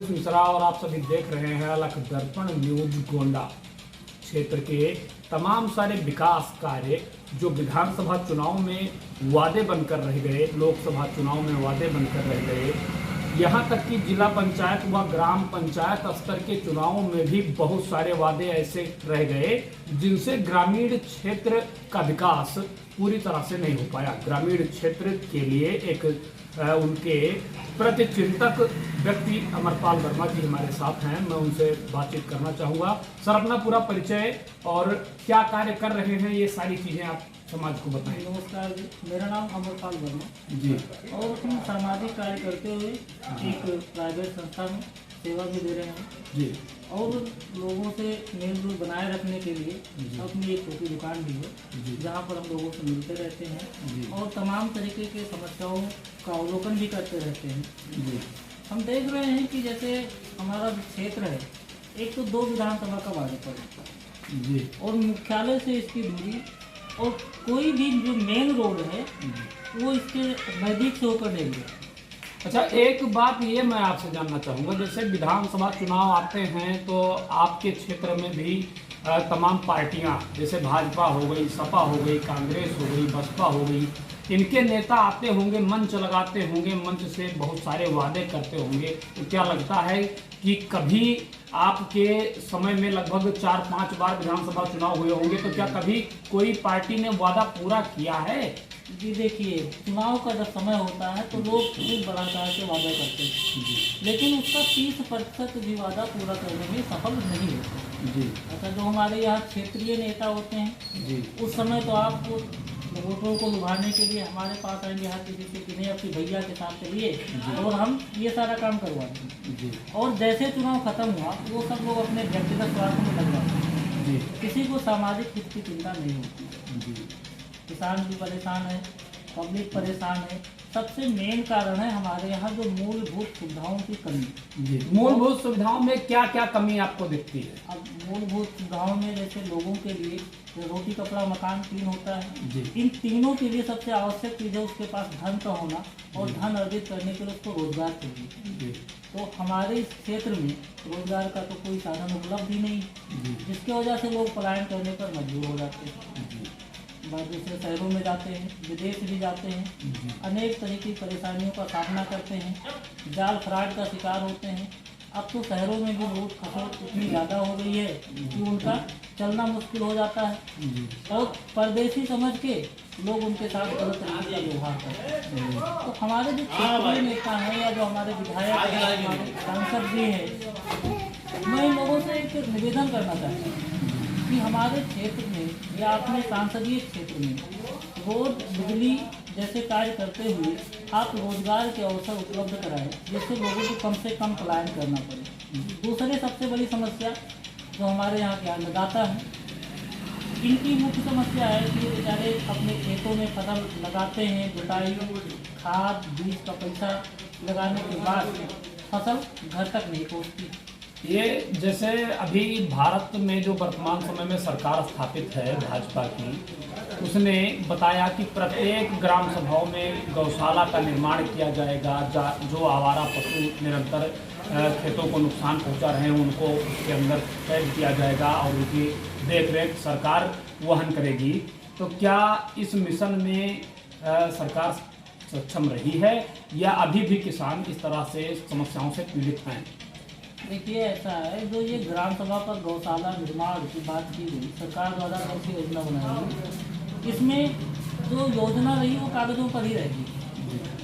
मिश्रा और आप सभी देख रहे हैं अलख दर्पण न्यूज गोंडा। क्षेत्र के तमाम सारे विकास कार्य जो विधानसभा चुनाव में वादे बनकर रह गए, लोकसभा चुनाव में वादे बनकर रह गए, यहाँ तक कि जिला पंचायत व ग्राम पंचायत स्तर के चुनावों में भी बहुत सारे वादे ऐसे रह गए जिनसे ग्रामीण क्षेत्र का विकास पूरी तरह से नहीं हो पाया। ग्रामीण क्षेत्र के लिए एक उनके प्रति चिंतक व्यक्ति अमरपाल वर्मा जी हमारे साथ हैं। मैं उनसे बातचीत करना चाहूँगा। सर, अपना पूरा परिचय और क्या कार्य कर रहे हैं, ये सारी चीज़ें आप समाज को बताएं। नमस्कार जी, मेरा नाम अमरपाल वर्मा जी। और अपनी सामाजिक कार्य करते हुए एक प्राइवेट संस्था में सेवा भी दे रहे हैं जी। और लोगों से मेल जोल बनाए रखने के लिए अपनी एक छोटी दुकान भी है जहाँ पर हम लोगों से मिलते रहते हैं और तमाम तरीके के समस्याओं का अवलोकन भी करते रहते हैं जी। हम देख रहे हैं कि जैसे हमारा जो क्षेत्र है, एक तो 2 विधानसभा का वार्ड पड़ता जी है और मुख्यालय से इसकी दूरी और कोई भी जो मेन रोड है वो इसके नज़दीक से होकर नहीं है। अच्छा, एक बात ये मैं आपसे जानना चाहूँगा, जैसे विधानसभा चुनाव आते हैं तो आपके क्षेत्र में भी तमाम पार्टियां जैसे भाजपा हो गई, सपा हो गई, कांग्रेस हो गई, बसपा हो गई, इनके नेता आते होंगे, मंच लगाते होंगे, मंच से बहुत सारे वादे करते होंगे। तो क्या लगता है कि कभी आपके समय में लगभग 4-5 बार विधानसभा चुनाव हुए होंगे, तो क्या कभी कोई पार्टी ने वादा पूरा किया है? जी देखिए, चुनाव का जब समय होता है तो लोग खूब बड़ा आकार से वादा करते हैं लेकिन उसका 30% भी वादा पूरा करने में सफल नहीं होते जी। अच्छा, जो हमारे यहाँ क्षेत्रीय नेता होते हैं जी। उस समय तो आपको वोटरों को लुभाने के लिए हमारे पास आएंगे हर किसी से कि नहीं अपनी भैया के साथ चलिए और हम ये सारा काम करवा देंगे। और जैसे चुनाव खत्म हुआ वो सब लोग अपने व्यक्तिगत स्वार्थ में लग जाते हैं, किसी को सामाजिक हित की चिंता नहीं होती। किसान भी परेशान है, पब्लिक परेशान है। सबसे मेन कारण है हमारे यहाँ जो मूलभूत सुविधाओं की कमी। मूलभूत सुविधाओं में क्या क्या कमी आपको दिखती है? अब मूलभूत सुविधाओं में जैसे लोगों के लिए रोटी कपड़ा मकान 3 होता है, इन तीनों के लिए सबसे आवश्यक चीज़ है उसके पास धन का होना और धन अर्जित करने के लिए उसको रोजगार चाहिए। तो हमारे इस क्षेत्र में रोजगार का तो कोई साधन उपलब्ध ही नहीं, जिसकी वजह से लोग पलायन करने पर मजबूर हो जाते हैं, दूसरे शहरों में जाते हैं, विदेश भी जाते हैं, अनेक तरह की परेशानियों का सामना करते हैं, जाल फ्रॉड का शिकार होते हैं। अब तो शहरों में भी लूट खसोट इतनी ज़्यादा हो गई है कि उनका चलना मुश्किल हो जाता है और परदेशी समझ के लोग उनके साथ गलत तरीके का व्यवहार करते हैं। तो हमारे जो क्षेत्रीय नेता हैं या जो हमारे विधायक हैं, हमारे सांसद भी हैं, मैं इन लोगों से एक निवेदन करना चाहता हूँ कि हमारे क्षेत्र में या अपने सांसदीय क्षेत्र में रोड बिजली जैसे कार्य करते हुए आप रोजगार के अवसर उपलब्ध कराएं जिससे लोगों को कम से कम पलायन करना पड़े। दूसरी सबसे बड़ी समस्या जो हमारे यहाँ के अन्नदाता हैं, इनकी मुख्य समस्या है कि बेचारे अपने खेतों में फसल लगाते हैं, जुताई खाद बीज का पैसा लगाने के बाद फसल घर तक नहीं पहुँचती। ये जैसे अभी भारत में जो वर्तमान समय में सरकार स्थापित है भाजपा की, उसने बताया कि प्रत्येक ग्राम सभाओं में गौशाला का निर्माण किया जाएगा। जो आवारा पशु निरंतर खेतों को नुकसान पहुंचा रहे हैं उनको उसके अंदर कैद किया जाएगा और उनकी देखरेख सरकार वहन करेगी। तो क्या इस मिशन में सरकार सक्षम रही है या अभी भी किसान इस तरह से समस्याओं से पीड़ित हैं? देखिए, ऐसा है, जो ये ग्राम सभा पर गौशाला निर्माण की बात की गई, सरकार द्वारा ऐसी योजना बनाई गई, इसमें जो योजना रही वो कागजों पर ही रहेगी।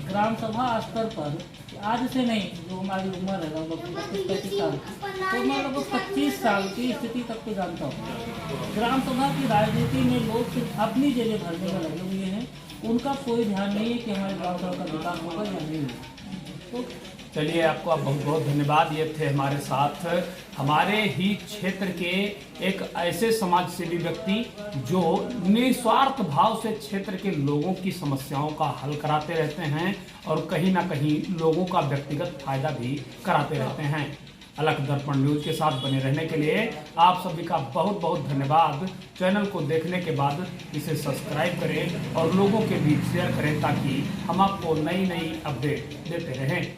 ग्राम सभा स्तर पर आज से नहीं, जो हमारी उम्र है लगभग 25-35 साल की, तो मैं लगभग 25 साल की स्थिति तक को जानता हूँ। ग्राम सभा की राजनीति में लोग सिर्फ अपनी जगह भरने में लगे हुए हैं, उनका कोई ध्यान नहीं है कि हमारे ग्राम सभा का विकास होगा या नहीं होगा। तो चलिए, आपको आप बहुत बहुत धन्यवाद। ये थे हमारे साथ हमारे ही क्षेत्र के एक ऐसे समाज सेवी व्यक्ति जो निस्वार्थ भाव से क्षेत्र के लोगों की समस्याओं का हल कराते रहते हैं और कहीं ना कहीं लोगों का व्यक्तिगत फायदा भी कराते रहते हैं। अलख दर्पण न्यूज के साथ बने रहने के लिए आप सभी का बहुत बहुत धन्यवाद। चैनल को देखने के बाद इसे सब्सक्राइब करें और लोगों के बीच शेयर करें ताकि हम आपको नई नई अपडेट देते रहें।